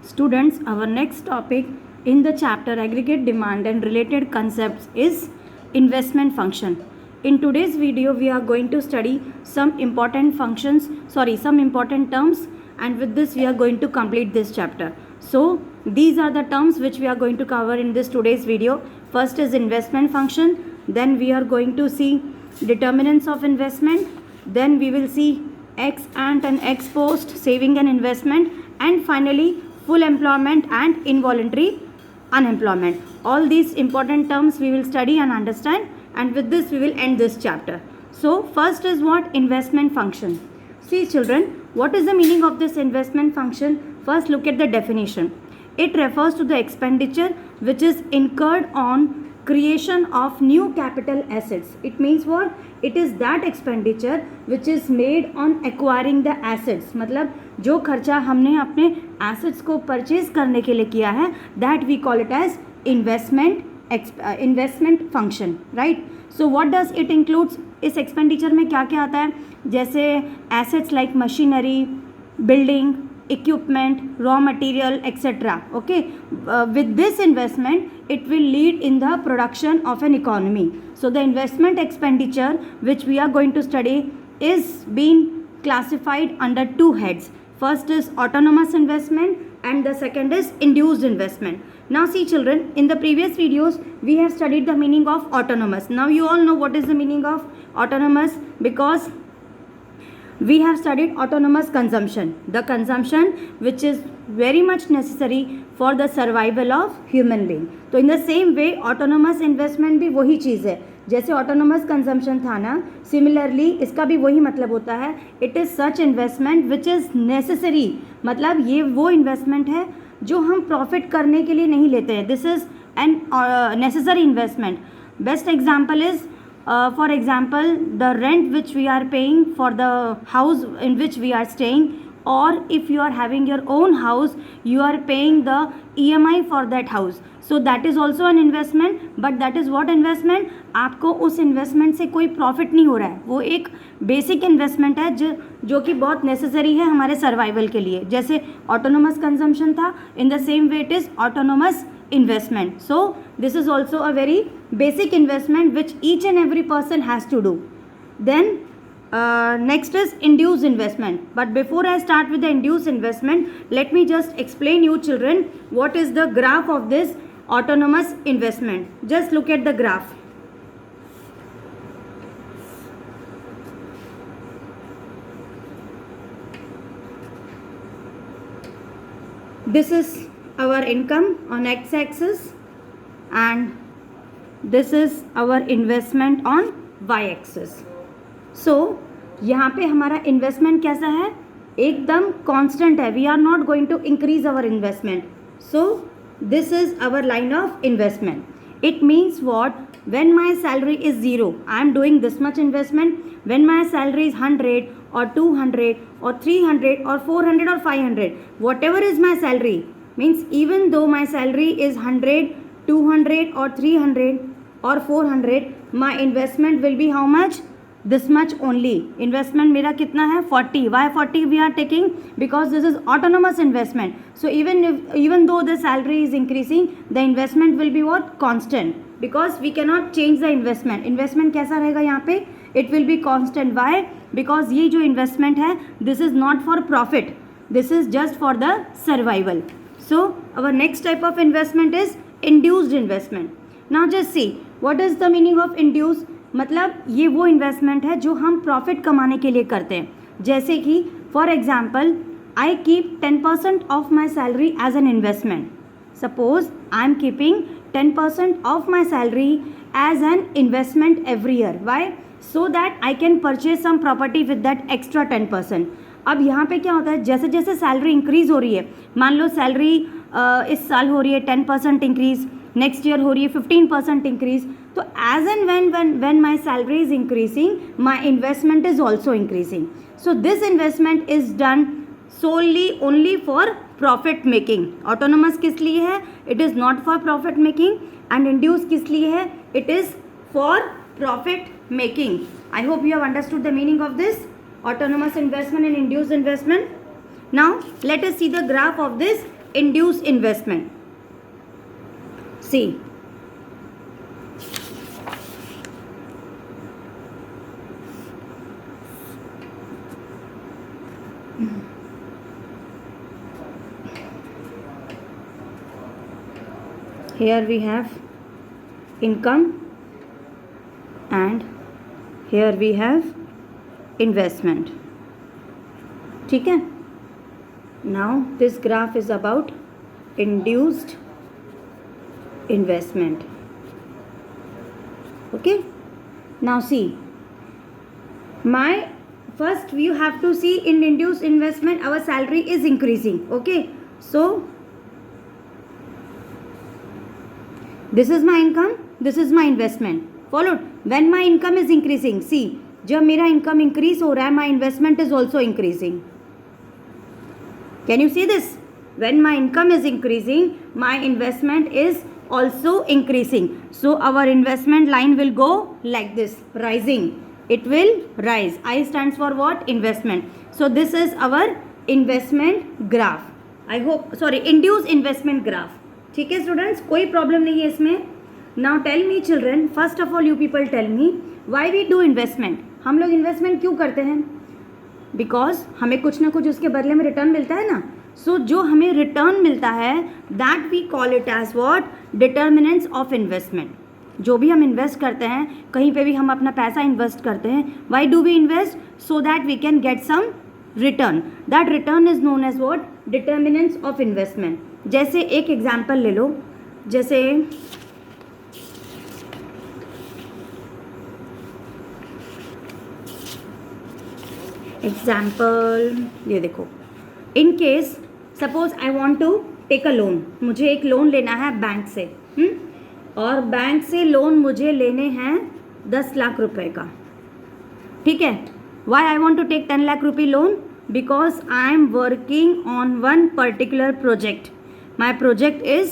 Students, our next topic in the chapter aggregate demand and related concepts is investment function. In today's video, we are going to study some important terms, and with this we are going to complete this chapter. So these are the terms which we are going to cover in this today's video. First is investment function, then we are going to see determinants of investment, then we will see ex ante and ex post saving and investment, and finally full employment and involuntary unemployment. All these important terms we will study and understand, and with this we will end this chapter. So first is what? Investment function. See children, what is the meaning of this investment function? First look at the definition. It refers to the expenditure which is incurred on creation of new capital assets. It means what? It is that expenditure which is made on acquiring the assets. मतलब जो खर्चा हमने अपने assets को purchase करने के लिए किया है, that we call it as investment function, right? So what does it includes? इस expenditure में क्या क्या आता है? जैसे assets like machinery, building, equipment, raw material, etc. Okay, with this investment it will lead in the production of an economy. So the investment expenditure which we are going to study is being classified under two heads. First is autonomous investment and the second is induced investment. Now see children, in the previous videos we have studied the meaning of autonomous. Now you all know what is the meaning of autonomous, because we have studied autonomous consumption, the consumption which is very much necessary for the survival of human being. तो in the same way autonomous investment भी वही चीज़ है. जैसे autonomous consumption था ना, similarly इसका भी वही मतलब होता है. It is such investment which is necessary. मतलब ये वो investment है जो हम profit करने के लिए नहीं लेते हैं. This is an necessary investment. Best example is for example the rent which we are paying for the house in which we are staying, or if you are having your own house, you are paying the EMI for that house. So that is also an investment, but that is what investment? आपको उस investment से कोई profit नहीं हो रहा है, वो एक basic investment है जो कि बहुत necessary है हमारे survival के लिए. जैसे autonomous consumption था, in the same way it is autonomous investment. So this is also a very basic investment which each and every person has to do. Then next is induced investment. But before I start with the induced investment, let me just explain you children what is the graph of this autonomous investment. Just look at the graph. This is our income on x-axis and this is our investment on y-axis. So यहाँ पे हमारा investment कैसा है? एकदम constant है. We are not going to increase our investment. So this is our line of investment. It means what? When my salary is 0, I am doing this much investment. When my salary is 100 or 200 or 300 or 400 or 500, whatever is my salary, means even though my salary is 100, 200 or 300 or 400, my investment will be how much? This much only. Investment मेरा कितना है? 40. Why 40 we are taking? Because this is autonomous investment. So even though the salary is increasing, the investment will be what? Constant. Because we cannot change the investment. Investment कैसा रहेगा यहाँ पे? It will be constant. Why? Because ये जो investment है, this is not for profit. This is just for the survival. So our next type of investment is induced investment. Now just see what is the meaning of induced. मतलब ये वो investment है जो हम profit कमाने के लिए करते हैं. जैसे कि for example I keep 10% of my salary as an investment. Suppose I am keeping 10% of my salary as an investment every year. Why? So that I can purchase some property with that extra 10%. अब यहाँ पे क्या होता है, जैसे जैसे salary increase हो रही है, मान लो सैलरी इस साल हो रही है 10% इंक्रीज, नेक्स्ट ईयर हो रही है 15% इंक्रीज, तो as and when my salary is increasing, my investment is also increasing. So this investment is done solely only for profit making. Autonomous किस लिए है? It is not for profit making. And induced किस लिए है? It is for profit making. I hope you have understood the meaning of this autonomous investment and induced investment. Now let us see the graph of this induce investment. See, here we have income and here we have investment. ठीक है. Now this graph is about induced investment. Okay. Now see, my first you have to see in induced investment our salary is increasing. Okay. So this is my income, this is my investment. Followed. When my income is increasing, see, जब मेरा income increase हो रहा है, my investment is also increasing. Can you see this? When my income is increasing, my investment is also increasing. So our investment line will go like this, rising. It will rise. I stands for what? Investment. So this is our investment graph. I hope, sorry, induced investment graph. ठीक है students, कोई problem नहीं है इसमें. Now tell me children, first of all you people tell me why we do investment. हम लोग investment क्यों करते हैं? बिकॉज हमें कुछ ना कुछ उसके बदले में रिटर्न मिलता है ना. सो जो हमें रिटर्न मिलता है that we call it as what? Determinants of investment. जो भी हम इन्वेस्ट करते हैं, कहीं पे भी हम अपना पैसा इन्वेस्ट करते हैं, why do we invest? So that we can get some return. That return is known as what? Determinants of investment. जैसे एक एग्जाम्पल ले लो, जैसे एग्जाम्पल ये देखो, in case suppose I want to take a loan. मुझे एक loan लेना है बैंक से. और बैंक से लोन मुझे लेने हैं 10 लाख रुपए का. ठीक है. Why I want to take 10 lakh rupee loan? Because I am working on one particular project. My project is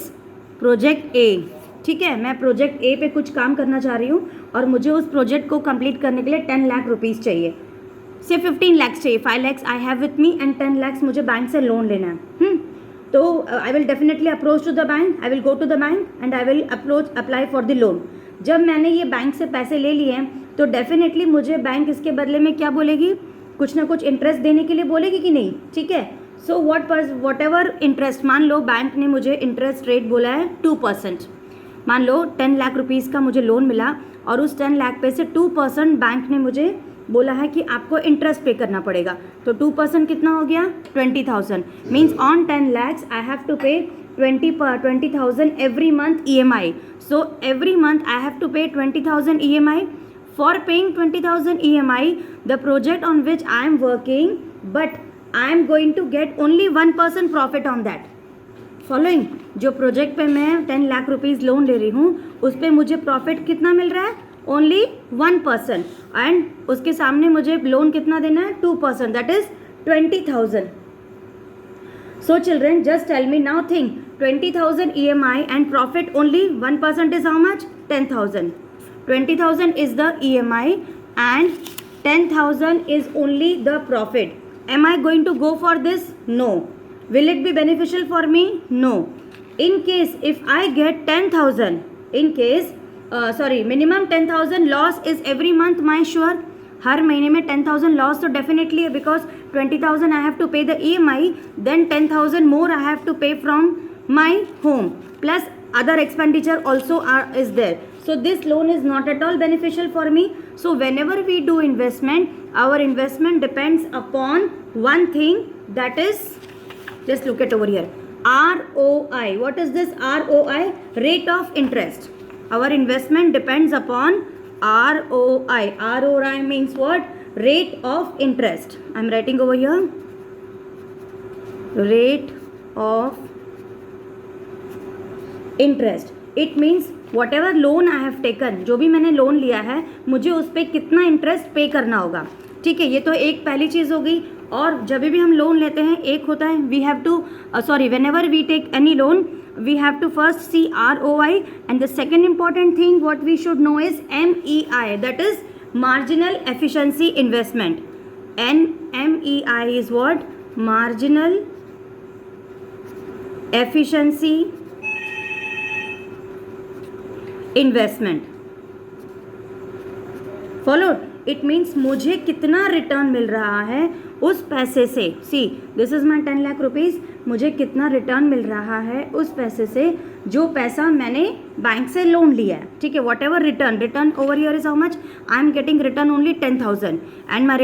project A. ठीक है, मैं प्रोजेक्ट ए पे कुछ काम करना चाह रही हूँ और मुझे उस प्रोजेक्ट को कंप्लीट करने के लिए 10 लाख रुपीज़ चाहिए. से 15 lakhs चाहिए. 5 lakhs I have with me and 10 lakhs मुझे बैंक से लोन लेना है. तो I will definitely approach to the bank. I will go to the bank and I will apply for the loan. जब मैंने ये बैंक से पैसे ले लिए हैं तो डेफिनेटली मुझे बैंक इसके बदले में क्या बोलेगी? कुछ ना कुछ इंटरेस्ट देने के लिए बोलेगी कि नहीं? ठीक है. सो वॉट एवर इंटरेस्ट, मान लो बैंक ने मुझे इंटरेस्ट रेट बोला है 2%. मान लो 10 लाख रुपीज़ का मुझे लोन मिला और उस 10 लाख पे से 2% बैंक ने मुझे बोला है कि आपको इंटरेस्ट पे करना पड़ेगा. तो 2% कितना हो गया? 20,000. Means on 10 lakhs I have to pay 20,000 every month EMI. So every month I have to pay 20,000 EMI. For paying 20,000 EMI, the project on which I am working, but I am going to get only 1% profit on that. Following, जो project पे मैं 10 lakh rupees loan ले रही हूँ उस पर मुझे profit कितना मिल रहा है? ओनली 1%. एंड उसके सामने मुझे लोन कितना देना है? 2%. That is 20,000. So children just tell me now, think 20,000 EMI and profit only 1% is how much? 10,000. 20,000 is the EMI and 10,000 is only the profit. Am I going to go for this? No. Will it be beneficial for me? No. In case if I get 10,000, minimum 10,000 loss is every month my sure. हर महीने में 10,000 loss तो definitely है, because 20,000 I have to pay the EMI, then 10,000 more I have to pay from my home, plus other expenditure also is there. So this loan is not at all beneficial for me. So whenever we do investment, our investment depends upon one thing, that is, just look at over here, ROI. What is this ROI? Rate of interest. Our investment depends upon ROI. ROI means what? Rate of interest. I am writing over here, rate of interest. It means what ever loan I have taken, जो भी मैंने loan लिया है मुझे उस पर कितना interest पे करना होगा. ठीक है, ये तो एक पहली चीज़ हो गई. और जब भी हम लोन लेते हैं एक होता है we have to whenever we take any loan we have to first see ROI, and the second important thing what we should know is MEI, that is marginal efficiency investment. MEI is what? Marginal efficiency investment. Followed. It means मुझे कितना return मिल रहा है उस पैसे से। See this is my 10 lakh rupees, मुझे कितना रिटर्न मिल रहा है उस पैसे से जो पैसा मैंने बैंक से लोन लिया है। ठीक है, what ever return over year is how much, I am getting return only 10,000 and my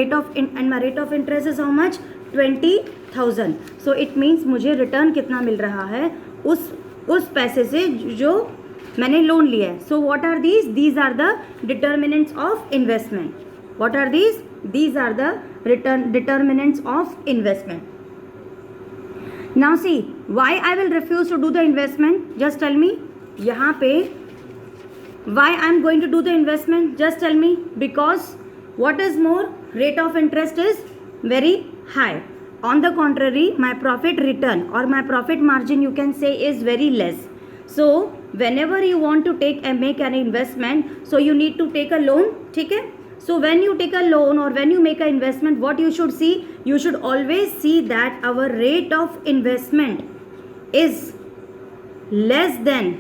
rate of interest is how much 20,000। So it means मुझे रिटर्न कितना मिल रहा है उस पैसे से जो मैंने लोन लिया है। So what are these are the determinants of investment. What are these are the determinants of investment. Now see why I will refuse to do the investment, just tell me. यहाँ पे why I am going to do the investment, just tell me. Because what is more, rate of interest is very high. On the contrary, my profit return or my profit margin you can say is very less. So whenever you want to make an investment, so you need to take a loan. ठीक है, so when you take a loan or when you make an investment, what you should see, you should always see that our rate of investment is less than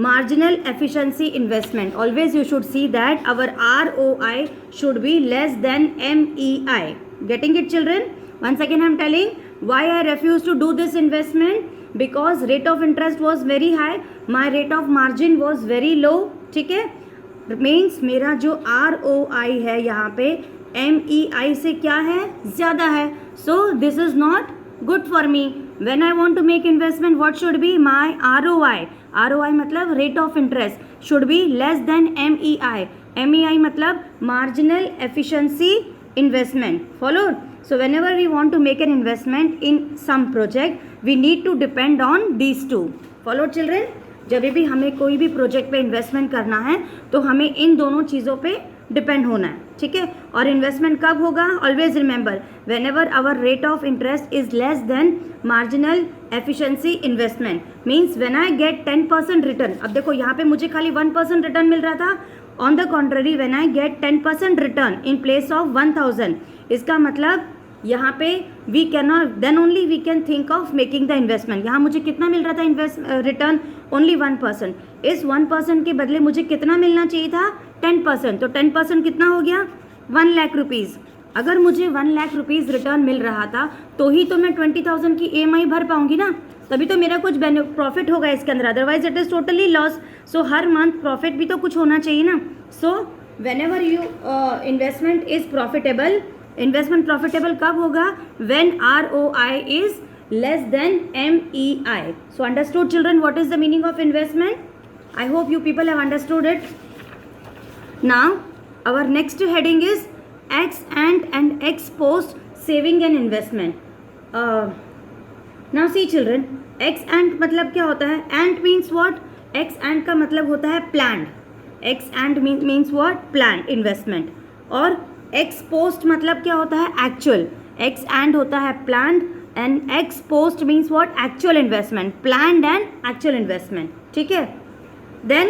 marginal efficiency investment. Always you should see that our ROI should be less than MEI. Getting it, children? Once again I am telling why I refuse to do this investment, because rate of interest was very high, my rate of margin was very low. ठीक है, means मेरा जो ROI है यहाँ पे MEI से क्या है, ज़्यादा है. So this is not good for me. When I want to make investment, what should be my ROI मतलब rate of interest should be less than MEI मतलब marginal efficiency investment. Followed. So whenever we want to make an investment in some project, we need to depend on these two. Follow children? जब भी हमें कोई भी project पे investment करना है तो हमें इन दोनों चीज़ों पे डिपेंड होना है. ठीक है, और इन्वेस्टमेंट कब होगा? Always remember, when ever hour rate of interest is less than marginal efficiency investment. Means when I get 10% return. अब देखो यहाँ पे मुझे खाली 1% रिटर्न मिल रहा था. On the contrary, when I get 10% return in place of 1000, इसका मतलब यहाँ पे we can not, then only we can think of making the investment. यहाँ मुझे कितना मिल रहा था रिटर्न? ओनली 1%. इस 1% के बदले मुझे कितना मिलना चाहिए था? 10%. तो 10% कितना हो गया? 1 लाख रुपीज़. अगर मुझे 1 लाख रुपीज़ रिटर्न मिल रहा था तो ही तो मैं 20,000 की EMI भर पाऊंगी ना, तभी तो मेरा कुछ प्रॉफिट होगा इसके अंदर. Otherwise it is totally loss. So her month profit भी तो कुछ होना चाहिए ना. So when ever you investment is profitable. Investment profitable कब होगा? When ROI is less than MEI. So understood children what is the meaning of investment? I hope you people have understood it. Now our next heading is ex ante and ex post saving and investment. Now see children, ex ante मतलब क्या होता है? Ante means what? Ex ante का मतलब होता है planned. Ex ante means what? Planned investment. और ex post मतलब क्या होता है? Actual. Ex ante होता है planned and ex post means what? Actual investment. Planned and actual investment. ठीक है. Then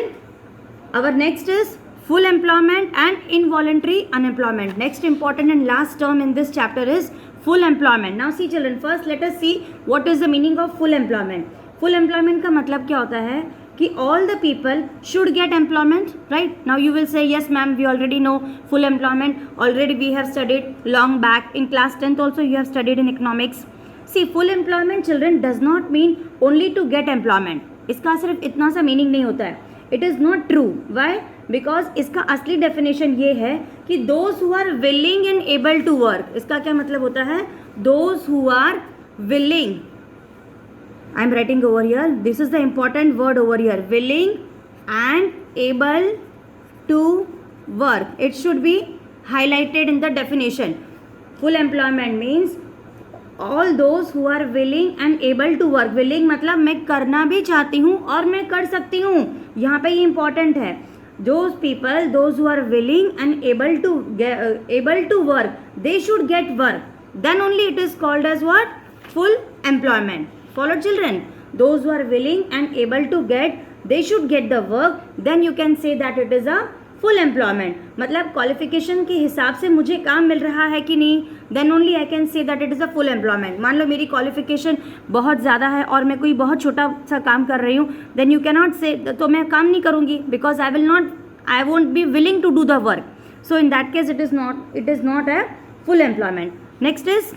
our next is full employment and involuntary unemployment. Next important and last term in this chapter is full employment. Now see children, first let us see what is the meaning of full employment. Full employment का मतलब क्या होता है कि all the people should get employment, right? Now you will say yes ma'am, we already know full employment, already we have studied long back in class 10th also you have studied in economics. See, full employment children does not mean only to get employment. इसका सिर्फ इतना सा meaning नहीं होता है. It is not true. Why? Because इसका असली definition ये है कि those who are willing and able to work. इसका क्या मतलब होता है? Those who are willing. I am writing over here. This is the important word over here. Willing and able to work. It should be highlighted in the definition. Full employment means all those who are willing and able to work. Willing मतलब मैं करना भी चाहती हूँ और मैं कर सकती हूँ. यहाँ पे ये important है. Those people, those who are willing and able to work, they should get work. Then only it is called as what? Full employment. Follow children. Those who are willing and able to get, they should get the work. Then you can say that it is a full employment, मतलब qualification के हिसाब से मुझे काम मिल रहा है कि नहीं, then only I can say that it is a full employment. मान लो मेरी क्वालिफिकेशन बहुत ज़्यादा है और मैं कोई बहुत छोटा सा काम कर रही हूँ, देन यू कैन नॉट से, तो मैं काम नहीं करूँगी, because I won't be willing to do the work. So in that case it is not a full employment. Next is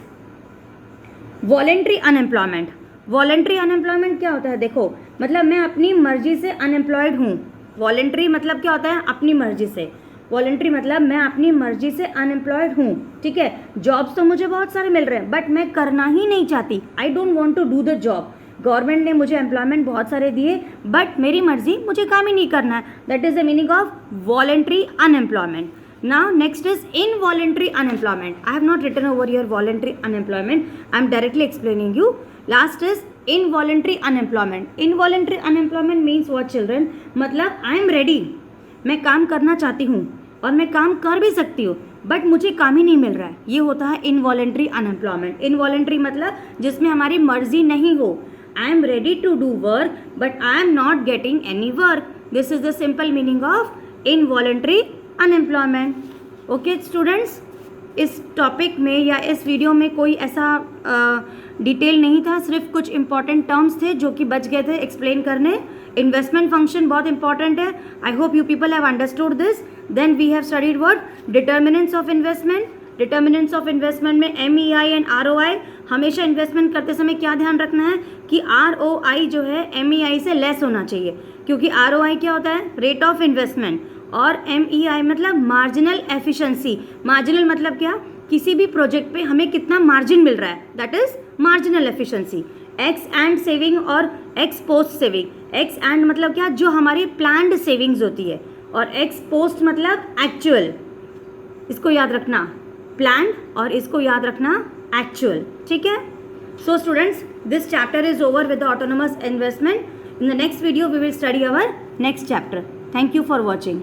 voluntary unemployment. Voluntary unemployment क्या होता है? देखो, मतलब मैं अपनी मर्जी से अनएम्प्लॉयड हूँ. वॉलेंट्री मतलब क्या होता है? अपनी मर्जी से. वॉलेंट्री मतलब मैं अपनी मर्जी से अनएम्प्लॉयड हूँ, ठीक है. जॉब्स तो मुझे बहुत सारे मिल रहे हैं, बट मैं करना ही नहीं चाहती. I don't want to do the job. Government ने मुझे एम्प्लॉयमेंट बहुत सारे दिए, बट मेरी मर्जी, मुझे काम ही नहीं करना है. That is the meaning of voluntary unemployment. Now next is involuntary unemployment. I have not written over here voluntary unemployment. I am directly explaining you. Last is involuntary unemployment. Involuntary unemployment means what children? मतलब I am ready. मैं काम करना चाहती हूँ और मैं काम कर भी सकती हूँ, बट मुझे काम ही नहीं मिल रहा है. ये होता है involuntary unemployment. Involuntary मतलब जिसमें हमारी मर्जी नहीं हो. I am ready to do work, but I am not getting any work. This is the simple meaning of involuntary unemployment. Okay students, इस टॉपिक में या इस वीडियो में कोई ऐसा डिटेल नहीं था, सिर्फ कुछ इंपॉर्टेंट टर्म्स थे जो कि बच गए थे एक्सप्लेन करने. इन्वेस्टमेंट फंक्शन बहुत इंपॉर्टेंट है. I hope you people have understood this. Then we have studied what? Determinants of investment. Determinants of investment में MEI एंड ROI. हमेशा इन्वेस्टमेंट करते समय क्या ध्यान रखना है कि ROI जो है MEI से लेस होना चाहिए, क्योंकि ROI क्या होता है? रेट ऑफ इन्वेस्टमेंट, और MEI मतलब मार्जिनल एफिशिएंसी. मार्जिनल मतलब क्या? किसी भी प्रोजेक्ट पे हमें कितना मार्जिन मिल रहा है, that is marginal efficiency. Ex ante saving और ex post saving. Ex ante मतलब क्या? जो हमारी प्लान्ड सेविंग्स होती है, और एक्स पोस्ट मतलब एक्चुअल. इसको याद रखना, प्लान्ड, और इसको याद रखना एक्चुअल. ठीक है. सो students, this chapter is over with the autonomous investment. In the next video we will study our next chapter. Thank you for watching.